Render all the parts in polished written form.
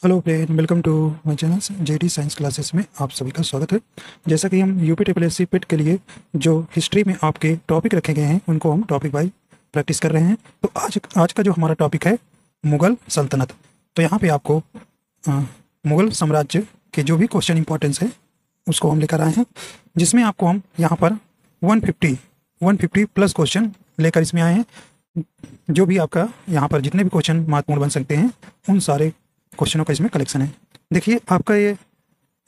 Hello friend, welcome to my channel JD science classes में आप सभी का स्वागत है। जैसा कि हम UP triple S C PET के लिए जो हिस्ट्री में आपके टॉपिक रखे गए हैं उनको हम टॉपिक वाइज प्रैक्टिस कर रहे हैं। तो आज का जो हमारा टॉपिक है मुग़ल सल्तनत। तो यहाँ पे आपको मुग़ल साम्राज्य के जो भी क्वेश्चन इंपॉर्टेंस है उसको हम लेकर आए हैं, जिसमें आपको हम यहाँ पर 150 प्लस क्वेश्चन लेकर इसमें आए हैं। जो भी आपका यहाँ पर जितने भी क्वेश्चन महत्वपूर्ण बन सकते हैं उन सारे क्वेश्चनों का इसमें कलेक्शन है। देखिए, आपका ये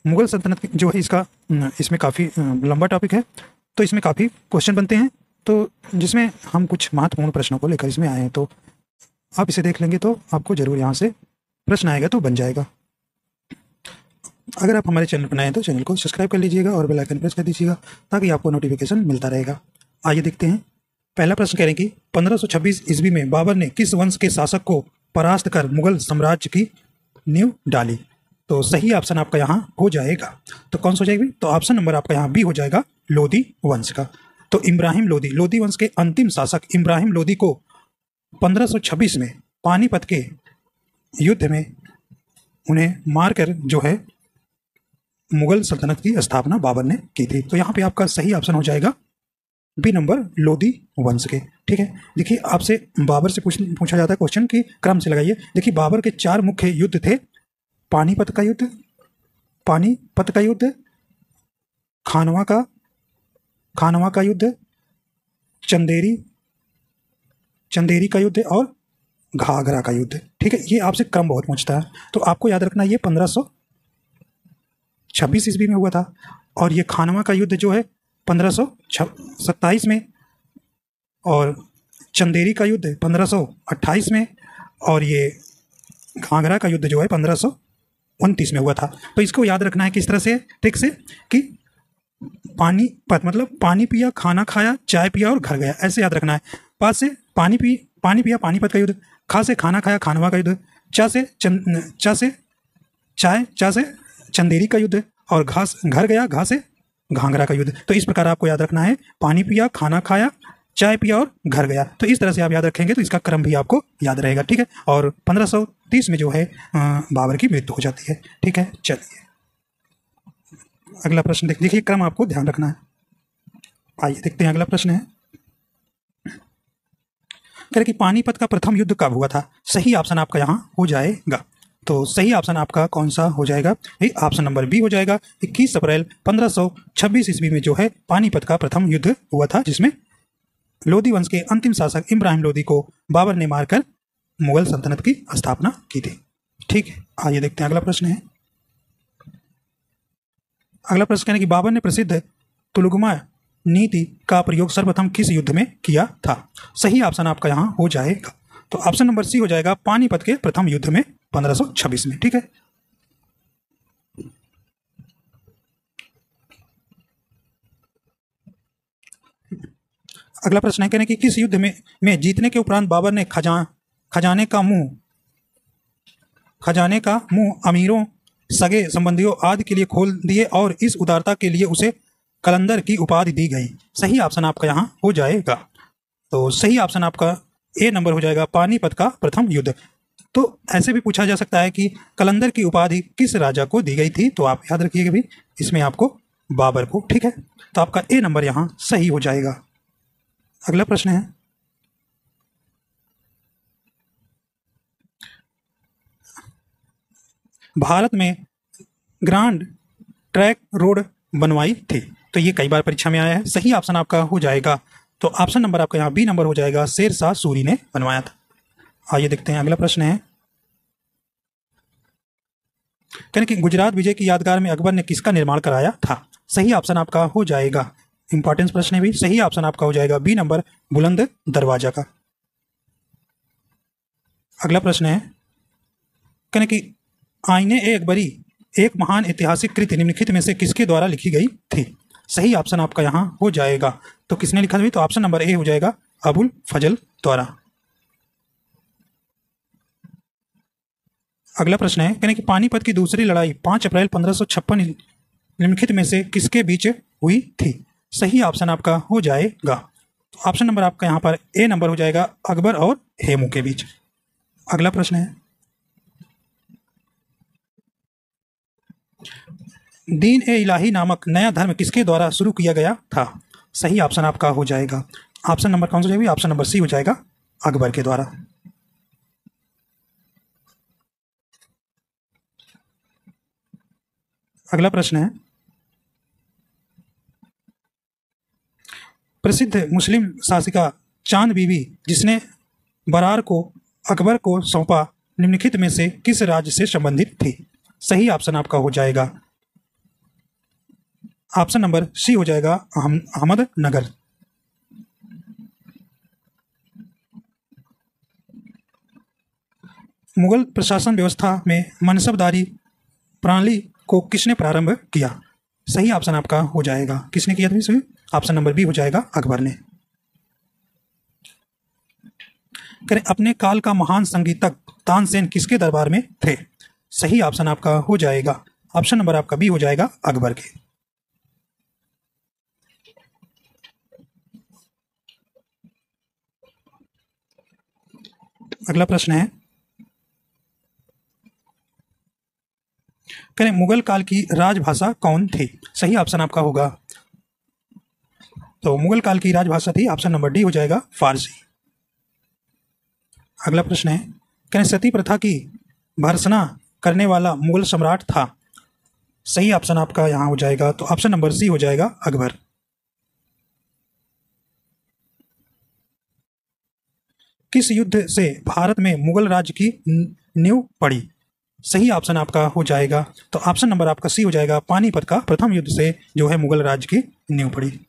मुग़ल सल्तनत जो है इसमें काफ़ी लंबा टॉपिक है, तो इसमें काफ़ी क्वेश्चन बनते हैं, तो जिसमें हम कुछ महत्वपूर्ण प्रश्नों को लेकर इसमें आए हैं। तो आप इसे देख लेंगे तो आपको ज़रूर यहाँ से प्रश्न आएगा तो बन जाएगा। अगर आप हमारे चैनल पर नए हैं तो चैनल को सब्सक्राइब कर लीजिएगा और बेल आइकन प्रेस कर दीजिएगा ताकि आपको नोटिफिकेशन मिलता रहेगा। आइए देखते हैं। पहला प्रश्न कह रहे हैं कि 1526 ईस्वी में बाबर ने किस वंश के शासक को परास्त कर मुगल साम्राज्य की नींव डाली? तो सही ऑप्शन आपका यहाँ हो जाएगा, तो कौन सा हो जाएगी? तो ऑप्शन नंबर आपका यहाँ बी हो जाएगा, लोदी वंश का। तो इब्राहिम लोदी वंश के अंतिम शासक इब्राहिम लोदी को 1526 में पानीपत के युद्ध में उन्हें मारकर जो है मुगल सल्तनत की स्थापना बाबर ने की थी। तो यहाँ पे आपका सही ऑप्शन हो जाएगा बी नंबर, लोदी वंश के। ठीक है, देखिए आपसे बाबर से पूछा जाता है क्वेश्चन की क्रम से लगाइए। देखिए, बाबर के 4 मुख्य युद्ध थे: पानीपत का युद्ध, खानवा का युद्ध, चंदेरी का युद्ध और घाघरा का युद्ध। ठीक है, ये आपसे क्रम बहुत पूछता है, तो आपको याद रखना ये 1526 ईस्वी में हुआ था, और ये खानवा का युद्ध जो है 1527 में, और चंदेरी का युद्ध 1528 में, और ये घाघरा का युद्ध जो है 1529 में हुआ था। तो इसको याद रखना है किस तरह से, ट्रिक से, कि पानीपत मतलब पानी पिया, खाना खाया, चाय पिया और घर गया, ऐसे याद रखना है। पास से पानी पिया, पानीपत का युद्ध; खा से खाना खाया, खानवा का युद्ध; चा से चंदेरी का युद्ध; और घर गया, घा से घाघरा का युद्ध। तो इस प्रकार आपको याद रखना है, पानी पिया, खाना खाया, चाय पिया और घर गया। तो इस तरह से आप याद रखेंगे तो इसका क्रम भी आपको याद रहेगा। ठीक है, और 1530 में जो है बाबर की मृत्यु हो जाती है। ठीक है, चलिए अगला प्रश्न देखिए, क्रम आपको ध्यान रखना है। आइए देखते हैं, अगला प्रश्न है कह रहे कि पानीपत का प्रथम युद्ध कब हुआ था? सही ऑप्शन आपका यहाँ हो जाएगा। तो सही ऑप्शन आपका कौन सा हो जाएगा? ऑप्शन नंबर बी हो जाएगा। 21 अप्रैल 1526 ईस्वी में जो है पानीपत का प्रथम युद्ध हुआ था, जिसमें लोदी वंश के अंतिम शासक इब्राहिम लोदी को बाबर ने मारकर मुगल सल्तनत की स्थापना की थी। ठीक है, आइए देखते हैं, अगला प्रश्न है। अगला प्रश्न कहने कि बाबर ने प्रसिद्ध तुलुगमा नीति का प्रयोग सर्वप्रथम किस युद्ध में किया था? सही ऑप्शन आपका यहाँ हो जाएगा। तो ऑप्शन नंबर सी हो जाएगा, पानीपत के प्रथम युद्ध में 1526 में। ठीक है, अगला प्रश्न है कहने कि किस युद्ध में जीतने के उपरांत बाबर ने खजाने का मुंह अमीरों, सगे संबंधियों आदि के लिए खोल दिए, और इस उदारता के लिए उसे कलंदर की उपाधि दी गई? सही ऑप्शन आपका यहाँ हो जाएगा। तो सही ऑप्शन आपका ए नंबर हो जाएगा, पानीपत का प्रथम युद्ध। तो ऐसे भी पूछा जा सकता है कि कलंदर की उपाधि किस राजा को दी गई थी? तो आप याद रखिएगा भी, इसमें आपको बाबर को। ठीक है, तो आपका ए नंबर यहाँ सही हो जाएगा। अगला प्रश्न है भारत में ग्रांड ट्रैंक रोड बनवाई थी? तो ये कई बार परीक्षा में आया है। सही ऑप्शन आपका हो जाएगा। तो ऑप्शन नंबर आपका यहाँ बी नंबर हो जाएगा, शेरशाह सूरी ने बनवाया था। आइए देखते हैं, अगला प्रश्न है कहने कि गुजरात विजय की यादगार में अकबर ने किसका निर्माण कराया था? सही ऑप्शन आपका हो जाएगा। इंपॉर्टेंस प्रश्न है भी। सही ऑप्शन आपका हो जाएगा बी नंबर, बुलंद दरवाजा का। अगला प्रश्न है कहने कि आईने ए अकबरी एक महान ऐतिहासिक कृति निम्नलिखित में से किसके द्वारा लिखी गई थी? सही ऑप्शन आपका यहाँ हो जाएगा। तो किसने लिखा था? तो ऑप्शन नंबर ए हो जाएगा, अबुल फजल द्वारा। अगला प्रश्न है कहने कि पानीपत की दूसरी लड़ाई 5 अप्रैल 1556 निम्नलिखित में से किसके बीच हुई थी? सही ऑप्शन आपका हो जाएगा। तो ऑप्शन नंबर आपका यहाँ पर ए नंबर हो जाएगा, अकबर और हेमू के बीच। अगला प्रश्न है दीन ए इलाही नामक नया धर्म किसके द्वारा शुरू किया गया था? सही ऑप्शन आपका हो जाएगा, ऑप्शन नंबर कौन सा हो जाएगा? ऑप्शन नंबर सी हो जाएगा, अकबर के द्वारा। अगला प्रश्न है, प्रसिद्ध मुस्लिम शासिका चांद बीबी जिसने बरार को अकबर को सौंपा निम्नलिखित में से किस राज्य से संबंधित थी? सही ऑप्शन आपका हो जाएगा, ऑप्शन नंबर सी हो जाएगा, अहमदनगर। मुगल प्रशासन व्यवस्था में मनसबदारी प्रणाली को किसने प्रारंभ किया? सही ऑप्शन आपका हो जाएगा, किसने किया था? ऑप्शन नंबर बी हो जाएगा, अकबर ने। करें अपने काल का महान संगीतक तानसेन किसके दरबार में थे? सही ऑप्शन आपका हो जाएगा, ऑप्शन नंबर आपका बी हो जाएगा, अकबर के। अगला प्रश्न है, करें मुगल काल की राजभाषा कौन थी? सही ऑप्शन आपका होगा, तो मुगल काल की राजभाषा थी, ऑप्शन नंबर डी हो जाएगा, फारसी। अगला प्रश्न है, करें सती प्रथा की भर्त्सना करने वाला मुगल सम्राट था? सही ऑप्शन आपका यहां हो जाएगा, तो ऑप्शन नंबर सी हो जाएगा, अकबर। किस युद्ध से भारत में मुगल राज्य की नींव पड़ी? सही ऑप्शन आपका हो जाएगा, तो ऑप्शन नंबर आपका सी हो जाएगा, पानीपत का प्रथम युद्ध से जो है मुगल राज्य की नींव पड़ी।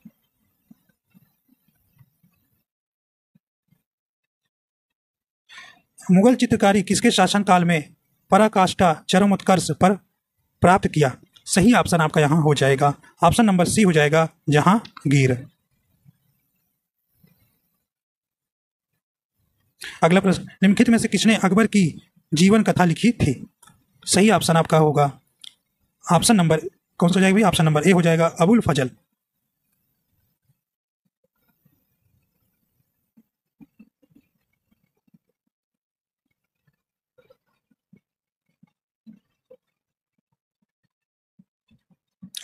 मुगल चित्रकारी किसके शासनकाल में पराकाष्ठा चरमोत्कर्ष पर प्राप्त किया? सही ऑप्शन आपका यहां हो जाएगा, ऑप्शन नंबर सी हो जाएगा, जहांगीर। अगला प्रश्न, निम्नलिखित में से किसने अकबर की जीवन कथा लिखी थी? सही ऑप्शन आपका होगा, ऑप्शन नंबर कौन सा हो जाएगा? ऑप्शन नंबर ए हो जाएगा, अबुल फजल।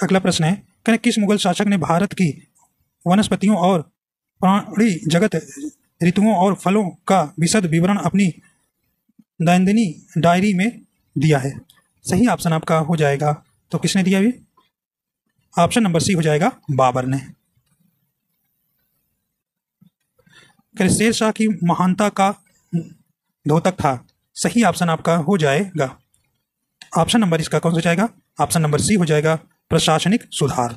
अगला प्रश्न है, करें किस मुगल शासक ने भारत की वनस्पतियों और प्राणी जगत, ऋतुओं और फलों का विशद विवरण अपनी दैनंदिनी डायरी में दिया है? सही ऑप्शन आपका हो जाएगा, तो किसने दिया भी? ऑप्शन नंबर सी हो जाएगा, बाबर ने। शेर शाह की महानता का द्योतक था? सही ऑप्शन आपका हो जाएगा, ऑप्शन नंबर इसका कौन सा हो जाएगा? ऑप्शन नंबर सी हो जाएगा, प्रशासनिक सुधार।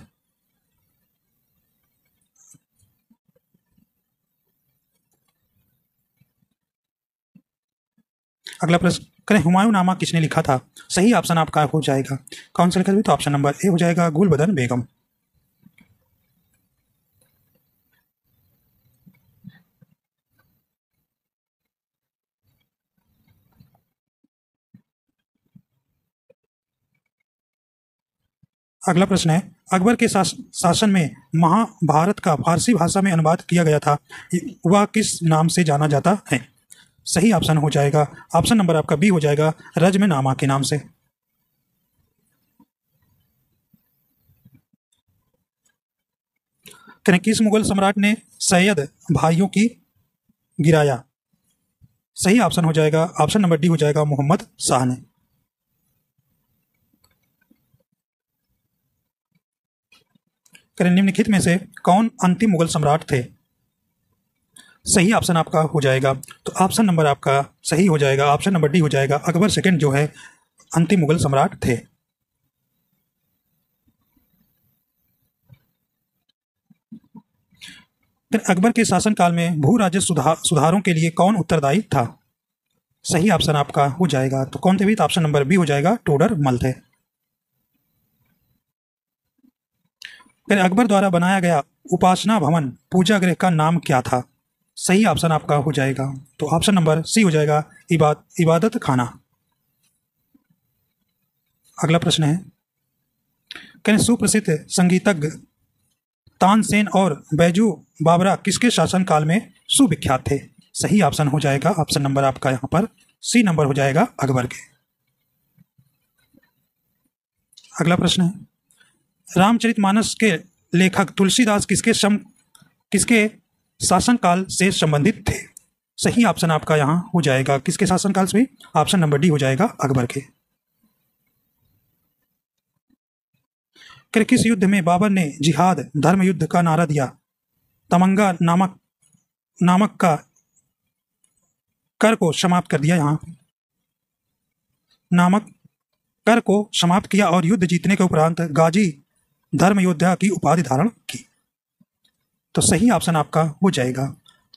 अगला प्रश्न, करें हुमायूंनामा किसने लिखा था? सही ऑप्शन आपका हो जाएगा, कौन सा लिखा? तो ऑप्शन नंबर ए हो जाएगा, गुलबदन बेगम। अगला प्रश्न है, अकबर के शासन में महाभारत का फारसी भाषा में अनुवाद किया गया था, वह किस नाम से जाना जाता है? सही ऑप्शन हो जाएगा, ऑप्शन नंबर आपका बी हो जाएगा, रज्मनामा के नाम से। किस मुगल सम्राट ने सैयद भाइयों की गिराया? सही ऑप्शन हो जाएगा, ऑप्शन नंबर डी हो जाएगा, मोहम्मद शाह ने। निम्नलिखित में से कौन अंतिम मुगल सम्राट थे? सही ऑप्शन आपका हो जाएगा, तो ऑप्शन नंबर आपका सही हो जाएगा, ऑप्शन नंबर डी हो जाएगा, अकबर सेकंड जो है अंतिम मुगल सम्राट थे। अकबर के शासनकाल में भू राजस्व सुधारों के लिए कौन उत्तरदायी था? सही ऑप्शन आपका हो जाएगा, तो कौन थे भी? तो ऑप्शन नंबर बी हो जाएगा, टोडर मल थे। अकबर द्वारा बनाया गया उपासना भवन पूजा गृह का नाम क्या था? सही ऑप्शन आपका हो जाएगा, तो ऑप्शन नंबर सी हो जाएगा, इबादत खाना। अगला प्रश्न है, सुप्रसिद्ध संगीतज्ञ तानसेन और बैजू बाबरा किसके शासनकाल में सुविख्यात थे? सही ऑप्शन हो जाएगा, ऑप्शन नंबर आपका यहां पर सी नंबर हो जाएगा, अकबर के। अगला प्रश्न है, रामचरितमानस के लेखक तुलसीदास किसके शासनकाल से संबंधित थे? सही ऑप्शन आपका यहाँ हो जाएगा किसके शासनकाल से? ऑप्शन नंबर डी हो जाएगा अकबर के। किस युद्ध में बाबर ने जिहाद धर्म युद्ध का नारा दिया? तमंगा नामक का कर को समाप्त कर दिया। यहाँ नामक कर को समाप्त किया और युद्ध जीतने के उपरांत गाजी धर्म योद्धा की उपाधि धारण की। तो सही ऑप्शन आपका हो जाएगा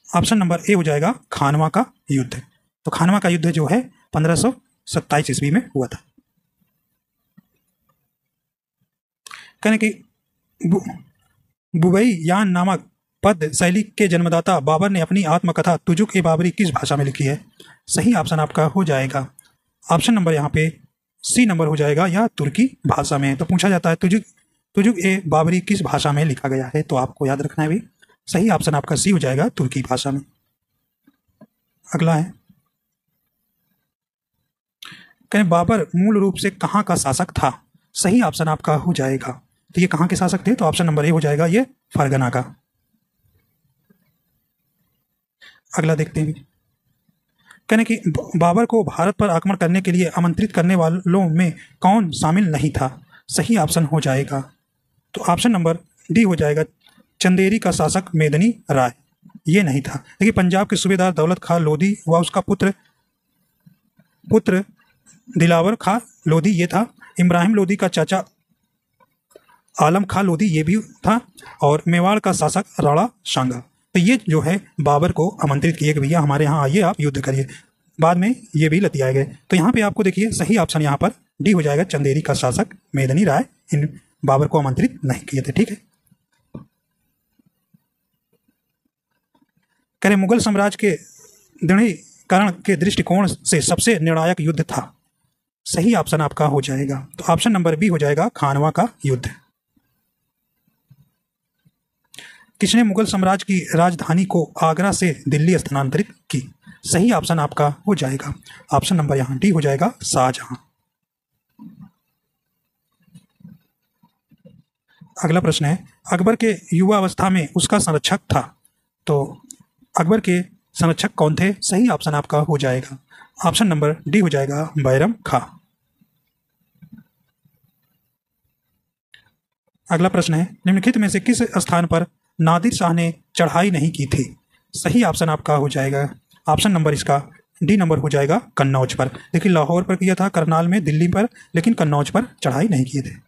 ऑप्शन नंबर ए हो जाएगा खानवा का युद्ध। तो खानवा का युद्ध जो है 1527 ईस्वी में हुआ था। कहने की बुबई यान नामक पद शैली के जन्मदाता बाबर ने अपनी आत्मकथा तुजुक ए बाबरी किस भाषा में लिखी है? सही ऑप्शन आपका हो जाएगा ऑप्शन नंबर यहाँ पे सी नंबर हो जाएगा, या तुर्की भाषा में। तो पूछा जाता है तुजुक ए बाबरी किस भाषा में लिखा गया है, तो आपको याद रखना है भी। सही ऑप्शन आपका सी हो जाएगा तुर्की भाषा में। अगला है कहें बाबर मूल रूप से कहाँ का शासक था? सही ऑप्शन आपका हो जाएगा, तो ये कहाँ के शासक थे? तो ऑप्शन नंबर ए हो जाएगा ये फरगना का। अगला देखते हैं कहने कि बाबर को भारत पर आक्रमण करने के लिए आमंत्रित करने वालों में कौन शामिल नहीं था? सही ऑप्शन हो जाएगा, तो ऑप्शन नंबर डी हो जाएगा चंदेरी का शासक मेदनी राय, ये नहीं था। देखिए पंजाब के सूबेदार दौलत खां लोधी व उसका पुत्र दिलावर खां लोधी ये था। इब्राहिम लोधी का चाचा आलम खां लोधी ये भी था, और मेवाड़ का शासक राणा सांगा। तो ये जो है बाबर को आमंत्रित किए कि भैया हमारे यहाँ आइए, आप युद्ध करिए। बाद में ये भी लतियाए गए। तो यहाँ पे आपको देखिए सही ऑप्शन यहाँ पर डी हो जाएगा चंदेरी का शासक मेदनी राय इन बाबर को आमंत्रित नहीं किए थे। ठीक है, करें मुगल साम्राज्य के दृढ़ीकरण के दृष्टिकोण से सबसे निर्णायक युद्ध था? सही ऑप्शन आपका हो जाएगा, तो ऑप्शन नंबर बी हो जाएगा खानवा का युद्ध। किसने मुगल साम्राज्य की राजधानी को आगरा से दिल्ली स्थानांतरित की? सही ऑप्शन आपका हो जाएगा, ऑप्शन नंबर यहाँ डी हो जाएगा शाहजहां। अगला प्रश्न है अकबर के युवा अवस्था में उसका संरक्षक था, तो अकबर के संरक्षक कौन थे? सही ऑप्शन आपका हो जाएगा, ऑप्शन नंबर डी हो जाएगा बैरम खां। अगला प्रश्न है निम्नलिखित में से किस स्थान पर नादिर शाह ने चढ़ाई नहीं की थी? सही ऑप्शन आपका हो जाएगा, ऑप्शन नंबर इसका डी नंबर हो जाएगा कन्नौज पर। देखिए लाहौर पर किया था, करनाल में, दिल्ली पर, लेकिन कन्नौज पर चढ़ाई नहीं किए थे।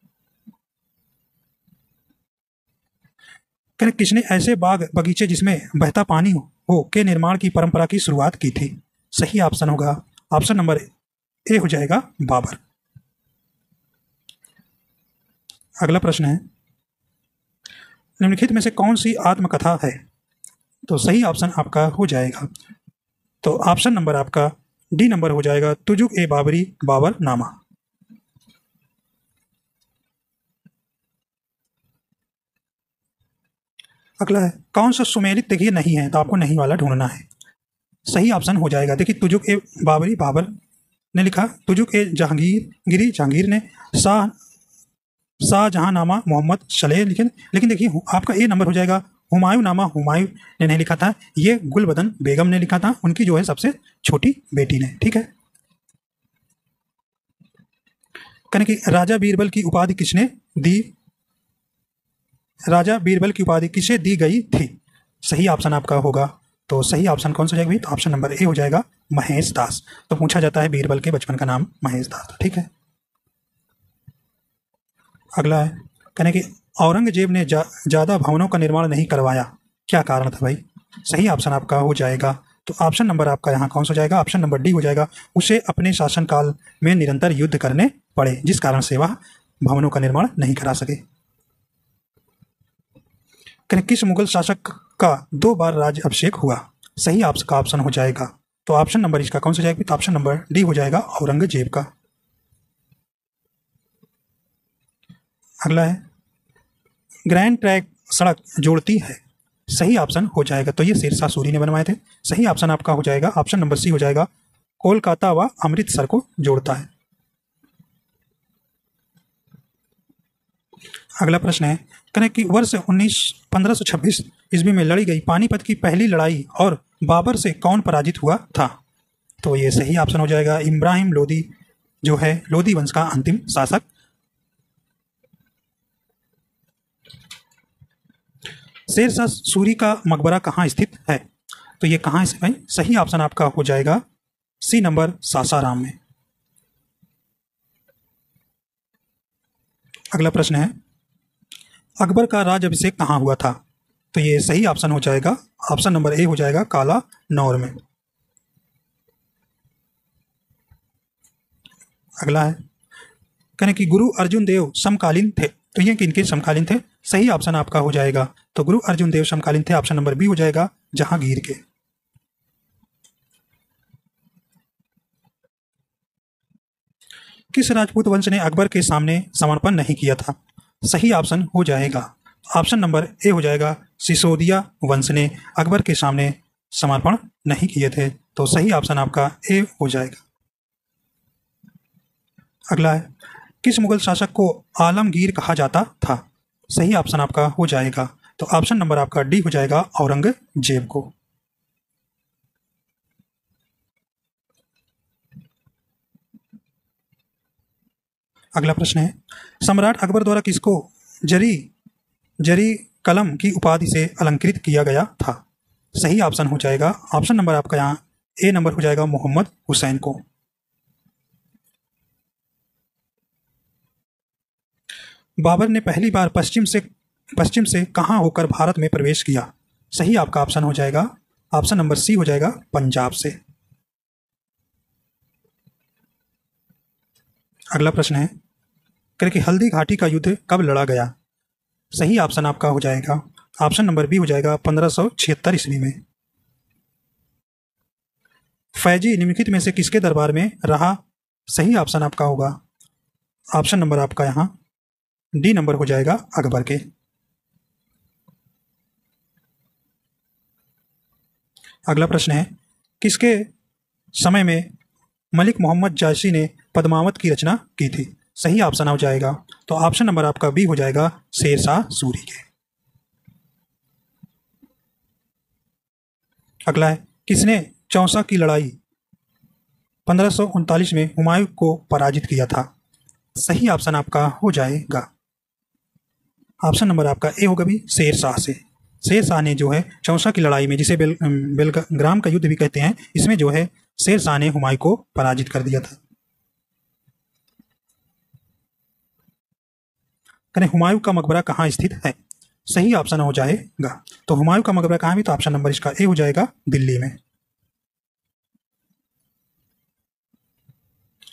किसने ऐसे बाग बगीचे जिसमें बहता पानी हो के निर्माण की परंपरा की शुरुआत की थी? सही ऑप्शन होगा ऑप्शन नंबर ए हो जाएगा बाबर। अगला प्रश्न है निम्नलिखित में से कौन सी आत्मकथा है? तो सही ऑप्शन आपका हो जाएगा, तो ऑप्शन नंबर आपका डी नंबर हो जाएगा तुजुक ए बाबरी बाबर नामा। अगला है कौन सा सुमेलित देखिए नहीं है, तो आपको नहीं वाला ढूंढना है। सही ऑप्शन हो जाएगा, देखिए तुजुक ए बाबरी बाबर ने लिखा, तुजुक ए जहांगीर जहांगीर ने, शाहजहांनामा मोहम्मद शलेह लिखे। लेकिन देखिए आपका ए नंबर हो जाएगा हुमायूं नामा हुमायूं ने नहीं लिखा था, ये गुलबदन बेगम ने लिखा था, उनकी जो है सबसे छोटी बेटी ने। ठीक है, कहने की राजा बीरबल की उपाधि किसने दी? राजा बीरबल की उपाधि किसे दी गई थी? सही ऑप्शन आपका होगा, तो सही ऑप्शन कौन सा हो जाएगा? तो ऑप्शन नंबर ए हो जाएगा महेश दास। तो पूछा जाता है बीरबल के बचपन का नाम महेश दास था। ठीक है, अगला है कहने कि औरंगजेब ने ज्यादा भवनों का निर्माण नहीं करवाया, क्या कारण था भाई? सही ऑप्शन आपका हो जाएगा, तो ऑप्शन नंबर आपका यहाँ कौन सा हो जाएगा? ऑप्शन नंबर डी हो जाएगा, उसे अपने शासनकाल में निरंतर युद्ध करने पड़े, जिस कारण से वह भवनों का निर्माण नहीं करा सके। कहने किस मुगल शासक का 2 बार राज्य अभिषेक हुआ? सही आपका ऑप्शन हो जाएगा, तो ऑप्शन नंबर इसका कौन सा जाएगा? तो ऑप्शन नंबर डी हो जाएगा औरंगजेब का। अगला है ग्रैंड ट्रैक सड़क जोड़ती है, सही ऑप्शन हो जाएगा, तो ये शेरशाह सूरी ने बनवाए थे। सही ऑप्शन आपका हो जाएगा, ऑप्शन नंबर सी हो जाएगा, कोलकाता व अमृतसर को जोड़ता है। अगला प्रश्न है, करें कि वर्ष 1526 ईस्वी में लड़ी गई पानीपत की पहली लड़ाई और बाबर से कौन पराजित हुआ था? तो ये सही ऑप्शन हो जाएगा इब्राहिम लोदी, जो है लोदी वंश का अंतिम शासक। शेरशाह सूरी का मकबरा कहाँ स्थित है? तो ये कहाँ है भाई? सही ऑप्शन आपका हो जाएगा सी नंबर, सासाराम में। अगला प्रश्न है, अकबर का राज अभिषेक कहाँ हुआ था? तो ये सही ऑप्शन हो जाएगा, ऑप्शन नंबर ए हो जाएगा काला नौर में। अगला है, कहें कि गुरु अर्जुन देव समकालीन थे, तो ये किनके समकालीन थे? सही ऑप्शन आपका हो जाएगा, तो गुरु अर्जुन देव समकालीन थे, ऑप्शन नंबर बी हो जाएगा जहांगीर के। किस राजपूत वंश ने अकबर के सामने समर्पण नहीं किया था? सही ऑप्शन हो जाएगा, ऑप्शन नंबर ए हो जाएगा सिसोदिया वंश ने अकबर के सामने समर्पण नहीं किए थे, तो सही ऑप्शन आपका ए हो जाएगा। अगला है, किस मुगल शासक को आलमगीर कहा जाता था? सही ऑप्शन आपका हो जाएगा, तो ऑप्शन नंबर आपका डी हो जाएगा औरंगजेब को। अगला प्रश्न है, सम्राट अकबर द्वारा किसको जरी जरी कलम की उपाधि से अलंकृत किया गया था? सही ऑप्शन हो जाएगा, ऑप्शन नंबर आपका यहाँ ए नंबर हो जाएगा मोहम्मद हुसैन को। बाबर ने पहली बार पश्चिम से कहां होकर भारत में प्रवेश किया? सही आपका ऑप्शन हो जाएगा, ऑप्शन नंबर सी हो जाएगा पंजाब से। अगला प्रश्न है, कि हल्दी घाटी का युद्ध कब लड़ा गया? सही ऑप्शन आपका हो जाएगा, ऑप्शन नंबर बी हो जाएगा 1576 ईस्वी में। फैजी निम्नलिखित में से किसके दरबार में रहा? सही ऑप्शन आपका होगा, ऑप्शन नंबर आपका यहाँ डी नंबर हो जाएगा अकबर के। अगला प्रश्न है, किसके समय में मलिक मोहम्मद जायसी ने पद्मावत की रचना की थी? सही ऑप्शन हो जाएगा, तो ऑप्शन नंबर आपका बी हो जाएगा शेरशाह सूरी के। अगला है, किसने चौसा की लड़ाई 1539 में हुमायूं को पराजित किया था? सही ऑप्शन आपका हो जाएगा, ऑप्शन नंबर आपका ए होगा भी शेरशाह से। शेरशाह ने जो है चौसा की लड़ाई में, जिसे बेलग्राम का युद्ध भी कहते हैं, इसमें जो है शेरशाह ने हुमायूं को पराजित कर दिया था। हुमायूं का मकबरा कहाँ स्थित है? सही ऑप्शन हो जाएगा, तो हुमायूं का मकबरा कहाँ भी, तो ऑप्शन नंबर इसका ए हो जाएगा दिल्ली में।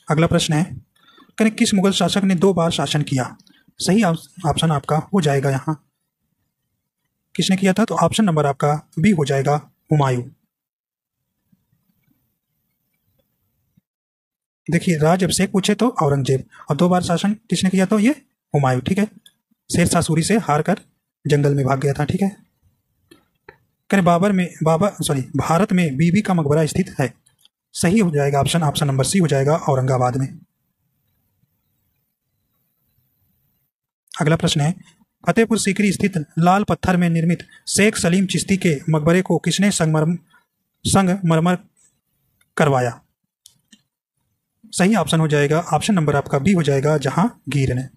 अगला प्रश्न है, किस मुगल शासक ने 2 बार शासन किया? सही ऑप्शन आपका हो जाएगा यहाँ किसने किया था, तो ऑप्शन नंबर आपका बी हो जाएगा हुमायूं। देखिए, राज अभिषेक पूछे तो औरंगजेब, और 2 बार शासन किसने किया, तो ये हुमायूं। ठीक है, शेरशाह सूरी से हार कर जंगल में भाग गया था। ठीक है, भारत में बीबी का मकबरा स्थित है? सही हो जाएगा ऑप्शन नंबर सी हो जाएगा औरंगाबाद में। अगला प्रश्न है, फतेहपुर सीकरी स्थित लाल पत्थर में निर्मित शेख सलीम चिश्ती के मकबरे को किसने संगमरमर करवाया? सही ऑप्शन हो जाएगा, ऑप्शन नंबर आपका बी हो जाएगा जहांगीर ने।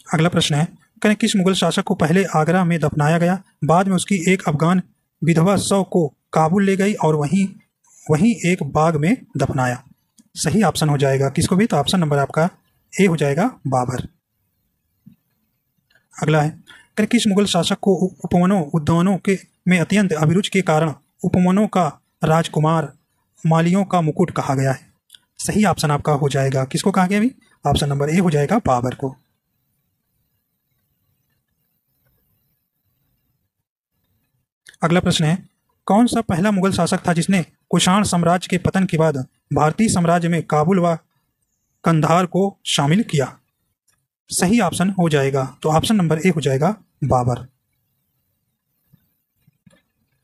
अगला प्रश्न है, किस मुगल शासक को पहले आगरा में दफनाया गया, बाद में उसकी एक अफगान विधवा शव को काबुल ले गई और वहीं एक बाग में दफनाया? सही ऑप्शन हो जाएगा किसको भी, तो ऑप्शन नंबर आपका ए हो जाएगा बाबर। अगला है, किस मुगल शासक को उपवनों उद्यानों के में अत्यंत अभिरुचि के कारण उपवनों का राजकुमार मालियों का मुकुट कहा गया है? सही ऑप्शन आपका हो जाएगा, किसको कहा गया भी, ऑप्शन नंबर ए हो जाएगा बाबर को। अगला प्रश्न है, कौन सा पहला मुगल शासक था जिसने कुषाण साम्राज्य के पतन के बाद भारतीय साम्राज्य में काबुल व कंधार को शामिल किया? सही ऑप्शन हो जाएगा, तो ऑप्शन नंबर ए हो जाएगा बाबर।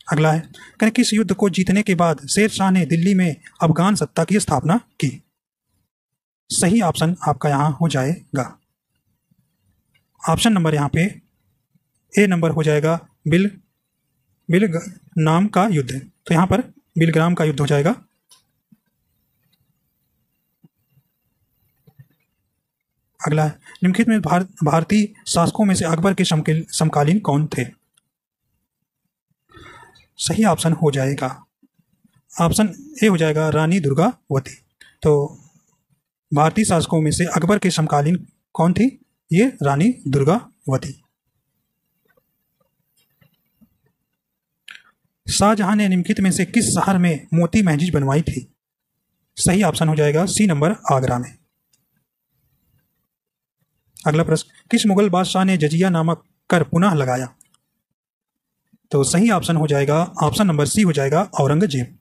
अगला है, किस युद्ध को जीतने के बाद शेर शाह ने दिल्ली में अफगान सत्ता की स्थापना की? सही ऑप्शन आपका यहाँ हो जाएगा ऑप्शन नंबर यहाँ पे ए नंबर हो जाएगा बिल बिल नाम का युद्ध। तो यहाँ पर बिलग्राम का युद्ध हो जाएगा। अगला है, निम्नलिखित में भारतीय शासकों में से अकबर के समकालीन कौन थे? सही ऑप्शन हो जाएगा ऑप्शन ए हो जाएगा रानी दुर्गावती। तो भारतीय शासकों में से अकबर के समकालीन कौन थी? ये रानी दुर्गावती। शाहजहां ने निम्नलिखित में से किस शहर में मोती मस्जिद बनवाई थी? सही ऑप्शन हो जाएगा सी नंबर आगरा में। अगला प्रश्न, किस मुगल बादशाह ने जजिया नामक कर पुनः लगाया? तो सही ऑप्शन हो जाएगा ऑप्शन नंबर सी हो जाएगा औरंगजेब।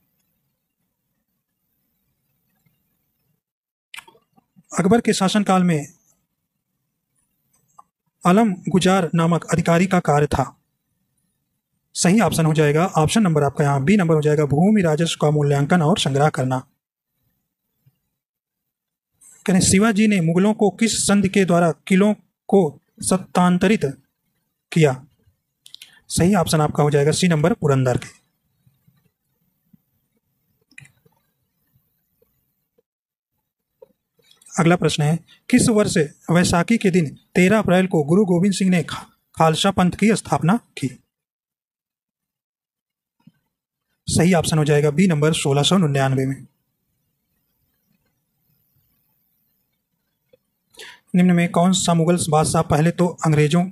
अकबर के शासनकाल में अलम गुजार नामक अधिकारी का कार्य था। सही ऑप्शन हो जाएगा ऑप्शन नंबर आपका यहाँ बी नंबर हो जाएगा भूमि राजस्व का मूल्यांकन और संग्रह करना। कहने शिवाजी ने मुगलों को किस संधि के द्वारा किलों को सत्तांतरित किया? सही ऑप्शन आपका हो जाएगा सी नंबर पुरंदर के। अगला प्रश्न है, किस वर्ष वैसाखी के दिन 13 अप्रैल को गुरु गोविंद सिंह ने खालसा पंथ की स्थापना की? सही ऑप्शन हो जाएगा बी नंबर 1699 में। निम्न में कौन सा मुगल बादशाह पहले तो अंग्रेजों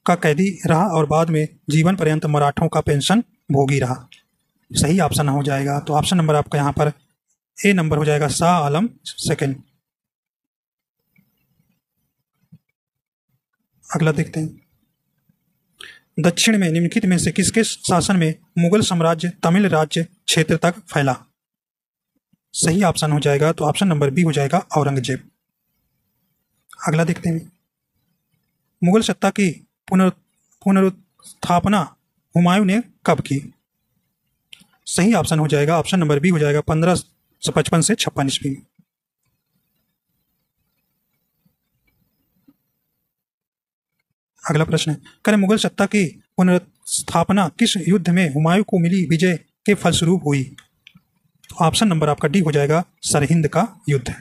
का कैदी रहा और बाद में जीवन पर्यंत मराठों का पेंशन भोगी रहा? सही ऑप्शन हो जाएगा तो ऑप्शन नंबर आपका यहाँ पर ए नंबर हो जाएगा शाह आलम सेकंड। अगला देखते हैं, दक्षिण में निम्नलिखित में से किसके शासन में मुगल साम्राज्य तमिल राज्य क्षेत्र तक फैला? सही ऑप्शन हो जाएगा तो ऑप्शन नंबर बी हो जाएगा औरंगजेब। अगला देखते हैं, मुगल सत्ता की पुनरुत्थापना हुमायूं ने कब की? सही ऑप्शन हो जाएगा ऑप्शन नंबर बी हो जाएगा 1555 से 56 ईस्वी में। अगला प्रश्न है, करें मुगल सत्ता की पुनर्स्थापना किस युद्ध में हुमायूं को मिली विजय के फलस्वरूप हुई? तो ऑप्शन नंबर आपका डी हो जाएगा सरहिंद का युद्ध।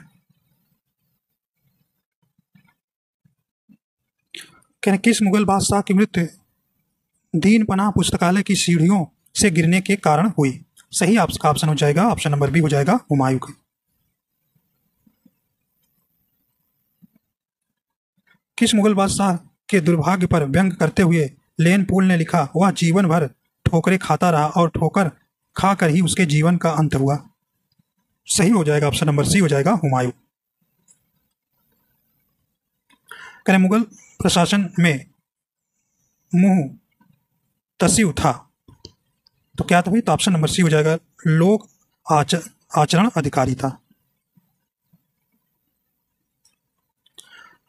करें किस मुगल बादशाह की मृत्यु दीन पनाह पुस्तकालय की सीढ़ियों से गिरने के कारण हुई? सही आपका ऑप्शन हो जाएगा ऑप्शन नंबर बी हो जाएगा हुमायूं का। किस मुगल बादशाह के दुर्भाग्य पर व्यंग करते हुए लेन पोल ने लिखा, वह जीवन भर ठोकरें खाता रहा और ठोकर खाकर ही उसके जीवन का अंत हुआ? सही हो जाएगा ऑप्शन नंबर सी हो जाएगा हुमायूं। करें मुगल प्रशासन में मुंह तसिव था तो क्या था भाई? तो ऑप्शन नंबर सी हो जाएगा लोक आचरण अधिकारी था।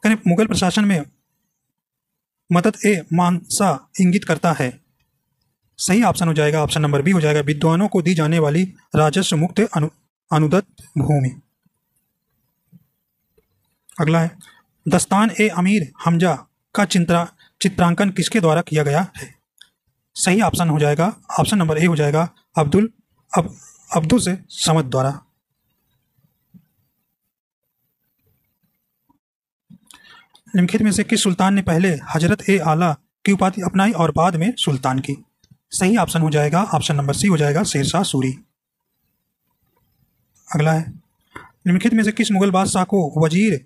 करें मुगल प्रशासन में मदद ए मानसा इंगित करता है? सही ऑप्शन हो जाएगा ऑप्शन नंबर बी हो जाएगा विद्वानों को दी जाने वाली राजस्व मुक्त अनुदत्त भूमि। अगला है, दस्तान ए अमीर हमजा का चित्रांकन किसके द्वारा किया गया है? सही ऑप्शन हो जाएगा ऑप्शन नंबर ए हो जाएगा अब्दुल से समद द्वारा। निम्नलिखित में से किस सुल्तान ने पहले हजरत ए आला की उपाधि अपनाई और बाद में सुल्तान की? सही ऑप्शन हो जाएगा ऑप्शन नंबर सी हो जाएगा शेरशाह सूरी। अगला है, निम्नलिखित में से किस मुगल बादशाह को वजीर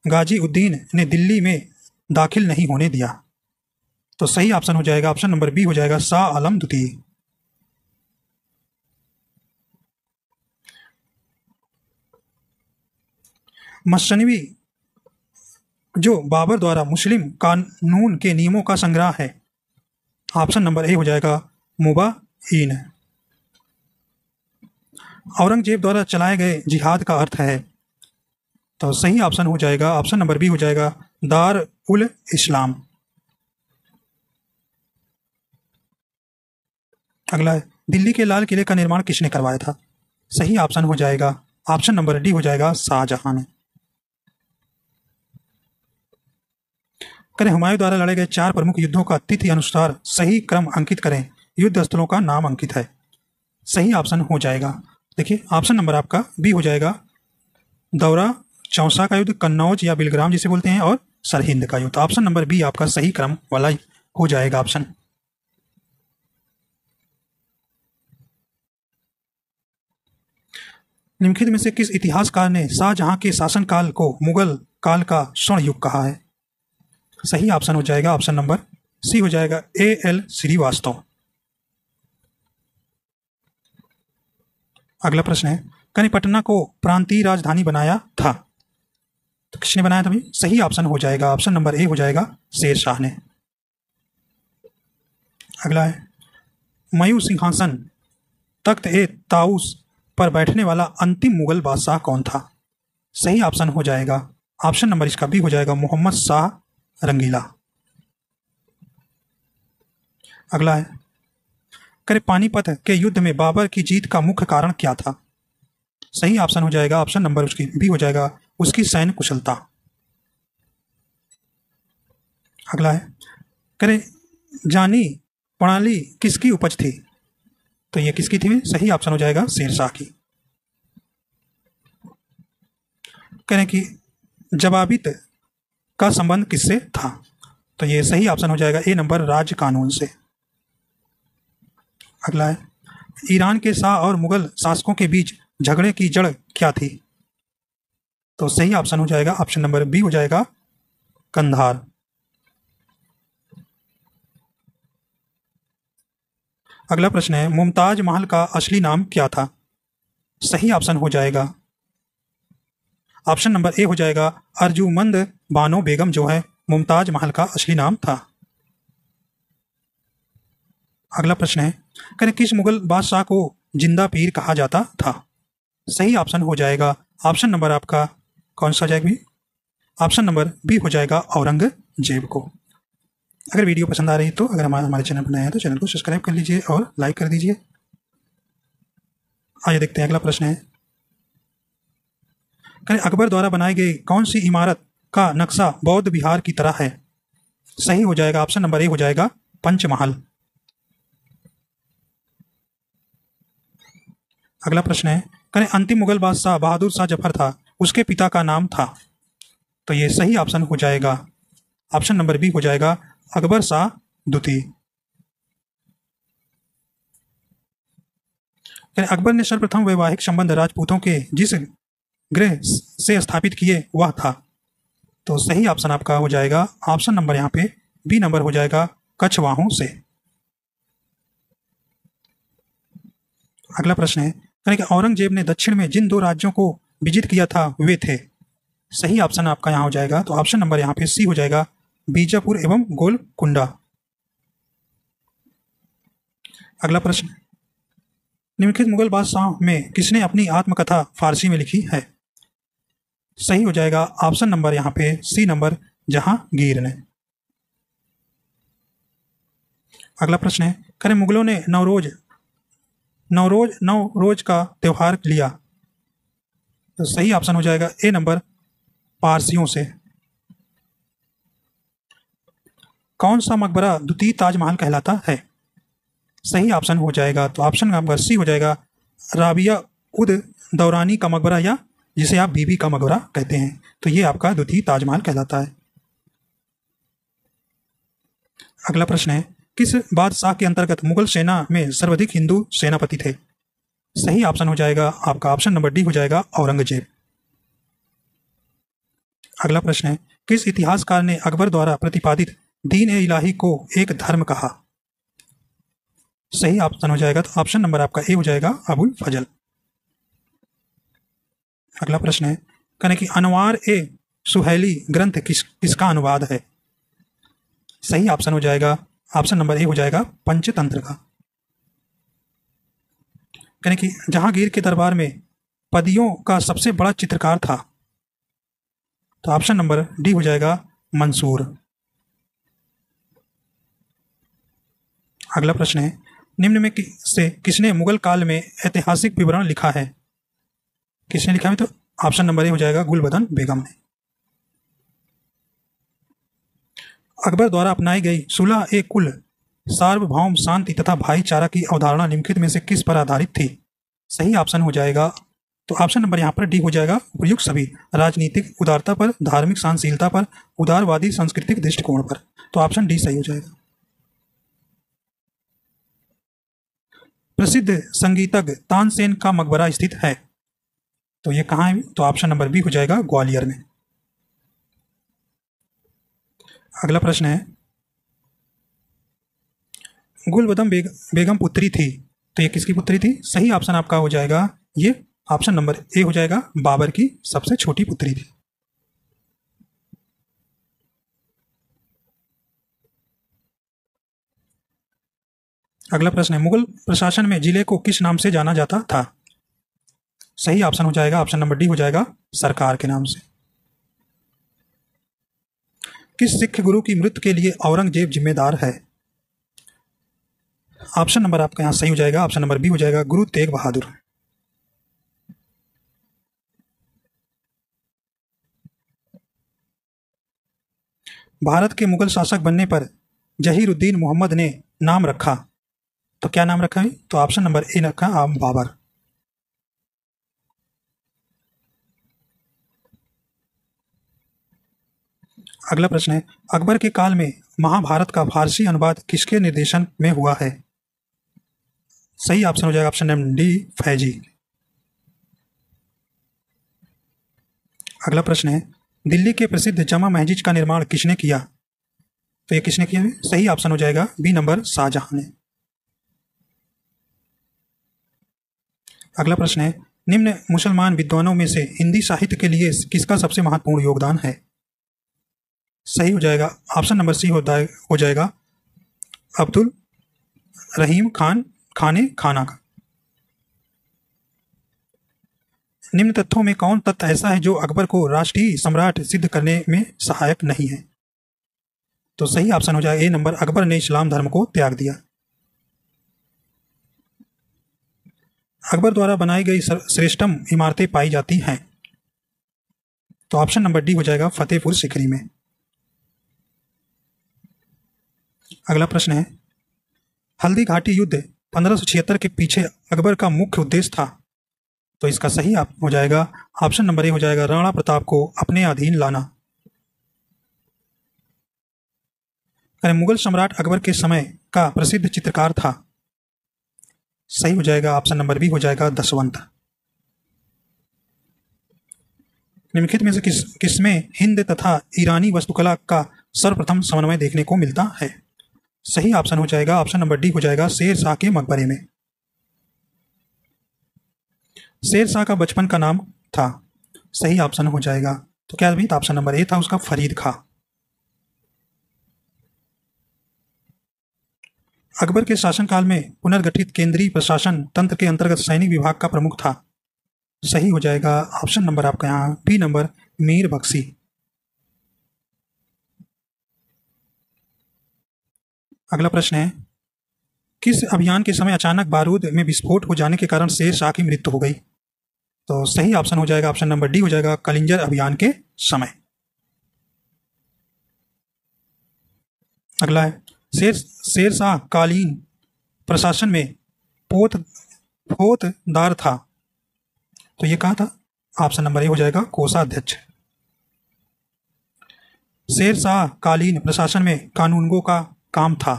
गाजी उद्दीन ने दिल्ली में दाखिल नहीं होने दिया? तो सही ऑप्शन हो जाएगा ऑप्शन नंबर बी हो जाएगा शाह आलम द्वितीय। मसनवी जो बाबर द्वारा मुस्लिम कानून के नियमों का संग्रह है? ऑप्शन नंबर ए हो जाएगा मुबाइन। औरंगजेब द्वारा चलाए गए जिहाद का अर्थ है? तो सही ऑप्शन हो जाएगा ऑप्शन नंबर बी हो जाएगा दार उल इस्लाम। अगला है, दिल्ली के लाल किले का निर्माण किसने करवाया था? सही ऑप्शन हो जाएगा ऑप्शन नंबर डी हो जाएगा शाहजहां ने। करें हुमायूं द्वारा लड़े गए 4 प्रमुख युद्धों का तिथि अनुसार सही क्रम अंकित करें। युद्ध स्थलों का नाम अंकित है। सही ऑप्शन हो जाएगा, देखिए ऑप्शन नंबर आपका बी हो जाएगा, दौरा, चौसा का युद्ध, कन्नौज या बिलग्राम जिसे बोलते हैं, और सरहिंद का युद्ध। ऑप्शन नंबर बी आपका सही क्रम वाला हो जाएगा ऑप्शन। निम्नलिखित में से किस इतिहासकार ने शाहजहां के शासनकाल को मुगल काल का स्वर्ण युग कहा है? सही ऑप्शन हो जाएगा ऑप्शन नंबर सी हो जाएगा, A.L. श्रीवास्तव। अगला प्रश्न है, कनी पटना को प्रांतीय राजधानी बनाया था, तो किसने बनाया था? सही ऑप्शन हो जाएगा ऑप्शन नंबर ए हो जाएगा, शेर शाह ने। अगला है, मयूर सिंहासन तख्त ए ताउस पर बैठने वाला अंतिम मुगल बादशाह कौन था? सही ऑप्शन हो जाएगा ऑप्शन नंबर इसका बी हो जाएगा, मोहम्मद शाह रंगीला। अगला है, करे पानीपत के युद्ध में बाबर की जीत का मुख्य कारण क्या था? सही ऑप्शन हो जाएगा ऑप्शन नंबर उसकी बी हो जाएगा, उसकी सैन्य कुशलता। अगला है, करे जानी प्रणाली किसकी उपज थी? तो ये किसकी थी? सही ऑप्शन हो जाएगा शेरशाह की। करें कि जवाबित का संबंध किससे था? तो ये सही ऑप्शन हो जाएगा ए नंबर, राज्य कानून से। अगला है, ईरान के शाह और मुगल शासकों के बीच झगड़े की जड़ क्या थी? तो सही ऑप्शन हो जाएगा ऑप्शन नंबर बी हो जाएगा, कंधार। अगला प्रश्न है, मुमताज महल का असली नाम क्या था? सही ऑप्शन हो जाएगा ऑप्शन नंबर ए हो जाएगा, अर्जुमंद बानो बेगम जो है मुमताज महल का असली नाम था। अगला प्रश्न है, करें किस मुगल बादशाह को जिंदा पीर कहा जाता था? सही ऑप्शन हो जाएगा ऑप्शन नंबर आपका कौन सा जाएगा? ऑप्शन नंबर बी हो जाएगा, औरंगजेब को। अगर वीडियो पसंद आ रही है तो अगर हमारे चैनल पर नया है तो चैनल को सब्सक्राइब कर लीजिए और लाइक कर दीजिए। आइए देखते हैं अगला प्रश्न है, करें अकबर द्वारा बनाई गई कौन सी इमारत का नक्शा बौद्ध विहार की तरह है? सही हो जाएगा ऑप्शन नंबर ए हो जाएगा, पंचमहल। अगला प्रश्न है, करें अंतिम मुगल बादशाह बहादुर शाह जफर था, उसके पिता का नाम था? तो ये सही ऑप्शन हो जाएगा ऑप्शन नंबर बी हो जाएगा, अकबर शाह द्वितीय। अकबर ने सर्वप्रथम वैवाहिक संबंध राजपूतों के जिस गृह से स्थापित किए वह था? तो सही ऑप्शन आपका हो जाएगा ऑप्शन नंबर यहाँ पे बी नंबर हो जाएगा, कछवाहों से। अगला प्रश्न है, कि औरंगजेब ने दक्षिण में जिन 2 राज्यों को विजित किया था वे थे? सही ऑप्शन आपका यहाँ हो जाएगा, तो ऑप्शन नंबर यहाँ पे सी हो जाएगा, बीजापुर एवं गोलकुंडा। अगला प्रश्न, निम्नलिखित मुगल बादशाह में किसने अपनी आत्मकथा फारसी में लिखी है? सही हो जाएगा ऑप्शन नंबर यहाँ पे सी नंबर, जहांगीर ने। अगला प्रश्न है, करें मुगलों ने नवरोज का त्योहार लिया? तो सही ऑप्शन हो जाएगा ए नंबर, पारसियों से। कौन सा मकबरा द्वितीय ताजमहल कहलाता है? सही ऑप्शन हो जाएगा, तो ऑप्शन नंबर सी हो जाएगा, राबिया उद दौरानी का मकबरा, या जिसे आप बीबी का मकबरा कहते हैं। तो ये आपका द्वितीय ताजमहल कहलाता है। अगला प्रश्न है, किस बादशाह के अंतर्गत मुगल सेना में सर्वाधिक हिंदू सेनापति थे? सही ऑप्शन हो जाएगा आपका ऑप्शन नंबर डी हो जाएगा, औरंगजेब। अगला प्रश्न है, किस इतिहासकार ने अकबर द्वारा प्रतिपादित दीन ए इलाही को एक धर्म कहा? सही ऑप्शन हो जाएगा, तो ऑप्शन नंबर आपका ए हो जाएगा, अबुल फजल। अगला प्रश्न है, कहने की अनवार ए सुहैली ग्रंथ किसका अनुवाद है? सही ऑप्शन हो जाएगा ऑप्शन नंबर ए हो जाएगा, पंचतंत्र का। कहने की जहांगीर के दरबार में पदियों का सबसे बड़ा चित्रकार था? तो ऑप्शन नंबर डी हो जाएगा, मंसूर। अगला प्रश्न है, निम्न में से किसने मुगल काल में ऐतिहासिक विवरण लिखा है? किसने लिखा है? तो ऑप्शन नंबर ए हो जाएगा, गुलबदन बेगम ने। अकबर द्वारा अपनाई गई सुलह ए कुल सार्वभौम शांति तथा भाईचारा की अवधारणा निम्नलिखित में से किस पर आधारित थी? सही ऑप्शन हो जाएगा, तो ऑप्शन नंबर यहाँ पर डी हो जाएगा, उपयुक्त सभी। राजनीतिक उदारता पर, धार्मिक सहनशीलता पर, उदारवादी सांस्कृतिक दृष्टिकोण पर। तो ऑप्शन डी सही हो जाएगा। प्रसिद्ध संगीतज्ञ तानसेन का मकबरा स्थित है, तो ये कहाँ है? तो ऑप्शन नंबर बी हो जाएगा, ग्वालियर में। अगला प्रश्न है, गुलबदम बेगम पुत्री थी, तो ये किसकी पुत्री थी? सही ऑप्शन आपका हो जाएगा, ये ऑप्शन नंबर ए हो जाएगा, बाबर की सबसे छोटी पुत्री थी। अगला प्रश्न है, मुगल प्रशासन में जिले को किस नाम से जाना जाता था? सही ऑप्शन हो जाएगा, ऑप्शन नंबर डी हो जाएगा, सरकार के नाम से। किस सिख गुरु की मृत्यु के लिए औरंगजेब जिम्मेदार है? ऑप्शन नंबर आपका यहां सही हो जाएगा, ऑप्शन नंबर बी हो जाएगा, गुरु तेग बहादुर। भारत के मुगल शासक बनने पर जहीरुद्दीन मोहम्मद ने नाम रखा, तो क्या नाम रखा है? तो ऑप्शन नंबर ए रखा, बाबर। अगला प्रश्न है, अकबर के काल में महाभारत का फारसी अनुवाद किसके निर्देशन में हुआ है? सही ऑप्शन हो जाएगा, ऑप्शन नंबर डी, फैजी। अगला प्रश्न है, दिल्ली के प्रसिद्ध जमा मस्जिद का निर्माण किसने किया? तो ये किसने किया है? सही ऑप्शन हो जाएगा, बी नंबर, शाहजहां ने। अगला प्रश्न है, निम्न मुसलमान विद्वानों में से हिंदी साहित्य के लिए किसका सबसे महत्वपूर्ण योगदान है? सही हो जाएगा, ऑप्शन नंबर सी हो जाएगा, अब्दुल रहीम खाने खाना का। निम्न तथ्यों में कौन तथ्य ऐसा है जो अकबर को राष्ट्रीय सम्राट सिद्ध करने में सहायक नहीं है? तो सही ऑप्शन हो जाएगा, ए नंबर, अकबर ने इस्लाम धर्म को त्याग दिया। अकबर द्वारा बनाई गई श्रेष्ठतम इमारतें पाई जाती हैं, तो ऑप्शन नंबर डी हो जाएगा, फतेहपुर सीकरी में। अगला प्रश्न है, हल्दी घाटी युद्ध 1576 के पीछे अकबर का मुख्य उद्देश्य था, तो इसका सही हो जाएगा, ऑप्शन नंबर ए हो जाएगा, राणा प्रताप को अपने अधीन लाना। मुगल सम्राट अकबर के समय का प्रसिद्ध चित्रकार था, सही हो जाएगा, ऑप्शन नंबर बी हो जाएगा, दशवंत। निम्नलिखित में से किसमें हिंद तथा ईरानी वास्तुकला का सर्वप्रथम समन्वय देखने को मिलता है? सही ऑप्शन हो जाएगा, ऑप्शन नंबर डी हो जाएगा, शेर शाह के मकबरे में। शेर शाह का बचपन का नाम था, सही ऑप्शन हो जाएगा, तो क्या भी ऑप्शन नंबर ए था उसका, फरीद खां। अकबर के शासनकाल में पुनर्गठित केंद्रीय प्रशासन तंत्र के अंतर्गत सैनिक विभाग का प्रमुख था, सही हो जाएगा, ऑप्शन नंबर आपका यहाँ बी नंबर, मीर बख्शी। अगला प्रश्न है, किस अभियान के समय अचानक बारूद में विस्फोट हो जाने के कारण शेर शाह की मृत्यु हो गई? तो सही ऑप्शन हो जाएगा, ऑप्शन नंबर डी हो जाएगा, कलिंजर अभियान के समय। अगला है, शेर शाह कालीन प्रशासन में फौजदार था, तो ये कहा था, ऑप्शन नंबर ए हो जाएगा, कोषाध्यक्ष। शेर शाह कालीन प्रशासन में कानूनगो का काम था,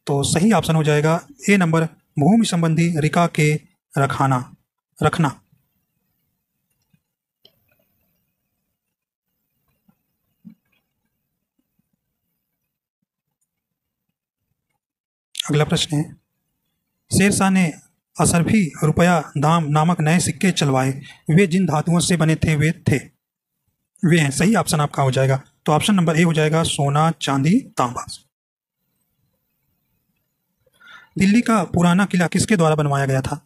तो सही ऑप्शन हो जाएगा, ए नंबर, भूमि संबंधी रिका के रखना। अगला प्रश्न है, शेर शाह ने असरफी रुपया दाम नामक नए सिक्के चलवाए, वे जिन धातुओं से बने थे वे हैं, सही ऑप्शन आपका हो जाएगा, तो ऑप्शन नंबर ए हो जाएगा, सोना चांदी तांबा। दिल्ली का पुराना किला किसके द्वारा बनवाया गया था?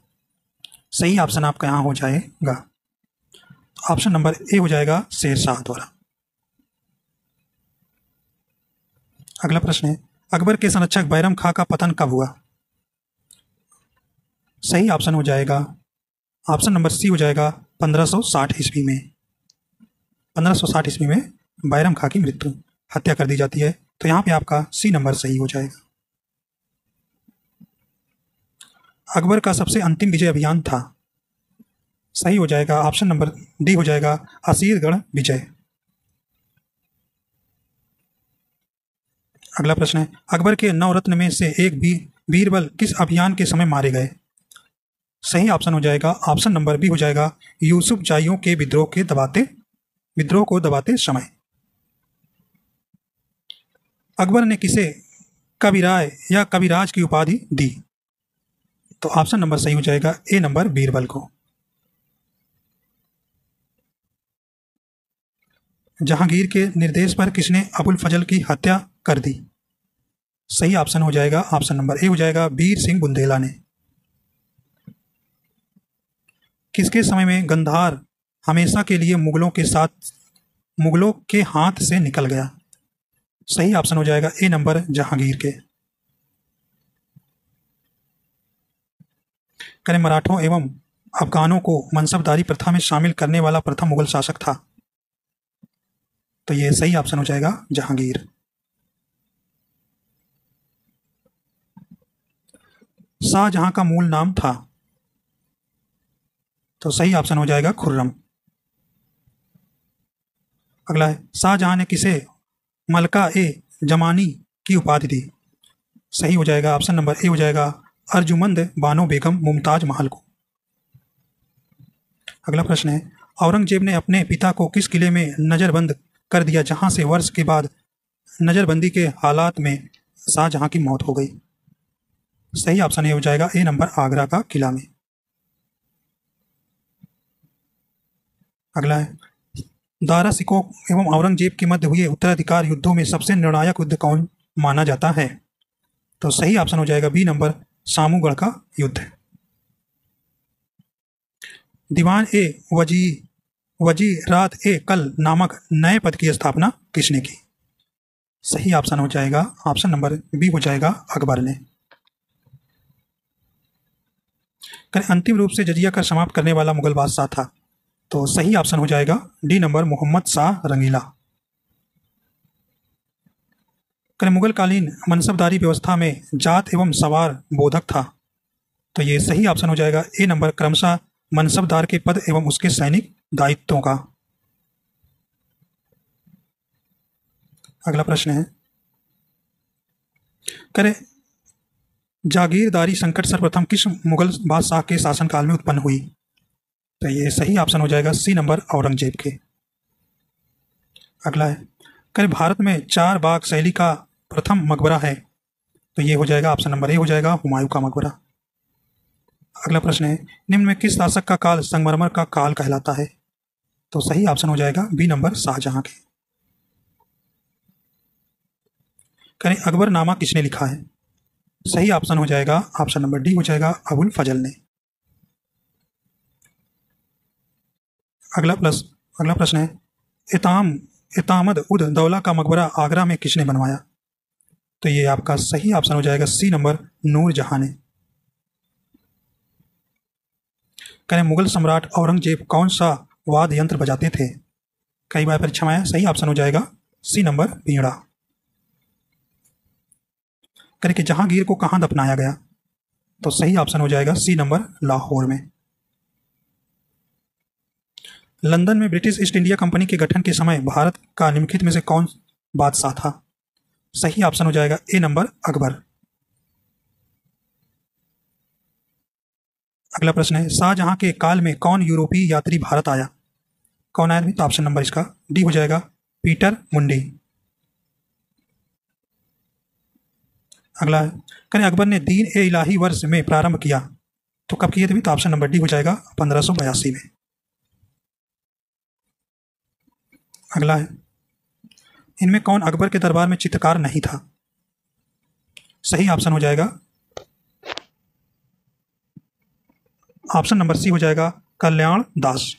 सही ऑप्शन आपका यहाँ हो जाएगा, ऑप्शन नंबर ए हो जाएगा, शेर शाह द्वारा। अगला प्रश्न है, अकबर के संरक्षक बैरम खां का पतन कब हुआ? सही ऑप्शन हो जाएगा, ऑप्शन नंबर सी हो जाएगा, 1560 ईस्वी में। 1560 ईस्वी में बैरम खां की मृत्यु। हत्या कर दी जाती है। तो यहाँ पे आपका सी नंबर सही हो जाएगा। अकबर का सबसे अंतिम विजय अभियान था, सही हो जाएगा ऑप्शन नंबर डी हो जाएगा, असीरगढ़ विजय। अगला प्रश्न है, अकबर के नवरत्न में से एक बीरबल किस अभियान के समय मारे गए? सही ऑप्शन हो जाएगा ऑप्शन नंबर बी हो जाएगा, यूसुफ जाइयों के विद्रोह को दबाते समय। अकबर ने किसे कविराय या कविराज की उपाधि दी? तो ऑप्शन नंबर सही हो जाएगा ए नंबर, बीरबल को। जहांगीर के निर्देश पर किसने अबुल फजल की हत्या कर दी? सही ऑप्शन हो जाएगा ऑप्शन नंबर ए हो जाएगा, वीर सिंह बुंदेला ने। किसके समय में गंधार हमेशा के लिए मुगलों के हाथ से निकल गया? सही ऑप्शन हो जाएगा ए नंबर, जहांगीर के। करें मराठों एवं अफगानों को मनसबदारी प्रथा में शामिल करने वाला प्रथम मुगल शासक था? तो ये सही ऑप्शन हो जाएगा जहांगीर। शाहजहां का मूल नाम था? तो सही ऑप्शन हो जाएगा खुर्रम। अगला है, शाहजहां ने किसे मलका ए जमानी की उपाधि दी? सही हो जाएगा ऑप्शन नंबर ए हो जाएगा, अर्जुमंद बानो बेगम मुमताज महल को। अगला प्रश्न है, औरंगजेब ने अपने पिता को किस किले में नजरबंद कर दिया जहां से वर्ष के बाद नजरबंदी के हालात में शाहजहां की मौत हो गई? सही ऑप्शन ए हो जाएगा ए नंबर, आगरा का किला में। अगला है, दारा सिकोह एवं औरंगजेब के मध्य हुए उत्तराधिकार युद्धों में सबसे निर्णायक युद्ध कौन माना जाता है? तो सही ऑप्शन हो जाएगा बी नंबर, सामूगढ़ का युद्ध। दीवान ए वजीरात ए कल नामक नए पद की स्थापना किसने की? सही ऑप्शन हो जाएगा ऑप्शन नंबर बी हो जाएगा, अकबर ने। अंतिम रूप से जजिया कर समाप्त करने वाला मुगल बादशाह था? तो सही ऑप्शन हो जाएगा डी नंबर, मोहम्मद शाह रंगीला। मुगलकालीन मनसबदारी व्यवस्था में जात एवं सवार बोधक था? तो ये सही ऑप्शन हो जाएगा ए नंबर, क्रमशः मनसबदार के पद एवं उसके सैनिक दायित्वों का। अगला प्रश्न है, जागीरदारी संकट सर्वप्रथम किस मुगल बादशाह के शासनकाल में उत्पन्न हुई? तो ये सही ऑप्शन हो जाएगा सी नंबर, औरंगजेब के। अगला है, भारत में 4 बाग शैली का प्रथम मकबरा है? तो ये हो जाएगा ऑप्शन नंबर ए हो जाएगा, हुमायूं का मकबरा। अगला प्रश्न है, निम्न में किस शासक का काल संगमरमर का काल कहलाता है? तो सही ऑप्शन हो जाएगा बी नंबर, शाहजहां के। अकबरनामा किसने लिखा है? सही ऑप्शन हो जाएगा ऑप्शन नंबर डी हो जाएगा, अबुल फजल ने। अगला प्रश्न है, इतामद उद दौला का मकबरा आगरा में किसने बनवाया? तो ये आपका सही ऑप्शन हो जाएगा सी नंबर, नूरजहां ने। मुगल सम्राट औरंगजेब कौन सा वाद्य यंत्र बजाते थे? कई बार परीक्षा में आया, सही ऑप्शन हो जाएगा सी नंबर, बीड़ा। कि जहांगीर को कहां दफनाया गया? तो सही ऑप्शन हो जाएगा सी नंबर, लाहौर में। लंदन में ब्रिटिश ईस्ट इंडिया कंपनी के गठन के समय भारत का निम्नलिखित में से कौन बादशाह था? सही ऑप्शन हो जाएगा ए नंबर, अकबर। अगला प्रश्न है, शाहजहां के काल में कौन यूरोपीय यात्री भारत आया? कौन आया? तो ऑप्शन नंबर इसका डी हो जाएगा, पीटर मुंडी। अगला है, अकबर ने दीन ए इलाही वर्ष में प्रारंभ किया? तो कब किए थे? तो ऑप्शन नंबर डी हो जाएगा, 1582 में। अगला है, इनमें कौन अकबर के दरबार में चित्रकार नहीं था? सही ऑप्शन हो जाएगा ऑप्शन नंबर सी हो जाएगा, कल्याण दास।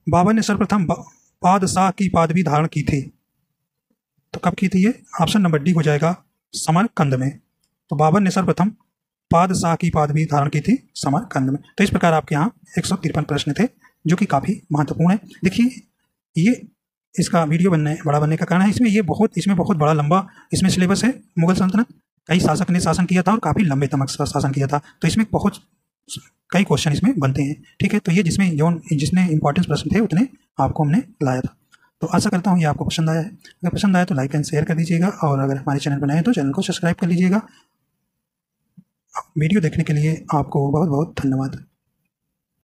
बाबर ने सर्वप्रथम बादशाह की पदवी धारण की थी? तो कब की थी ये? ऑप्शन नंबर डी हो जाएगा, समरकंद में। तो बाबर ने सर्वप्रथम बादशाह की पदवी धारण की थी समरकंद में। तो इस प्रकार आपके यहाँ 153 प्रश्न थे जो कि काफ़ी महत्वपूर्ण है। देखिए, ये इसका वीडियो बड़ा बनने का कारण है इसमें बहुत बड़ा लंबा इसमें सिलेबस है। मुगल सल्तनत, कई शासक ने शासन किया था और काफ़ी लंबे तक शासन किया था, तो इसमें बहुत कई क्वेश्चन इसमें बनते हैं। ठीक है, तो ये जिसमें इंपॉर्टेंट प्रश्न थे उतने आपको हमने लाया था। तो आशा करता हूँ ये आपको पसंद आया है। अगर पसंद आया तो लाइक एंड शेयर कर दीजिएगा, और अगर हमारे चैनल पर नए हैं तो चैनल को सब्सक्राइब कर लीजिएगा। वीडियो देखने के लिए आपको बहुत बहुत धन्यवाद।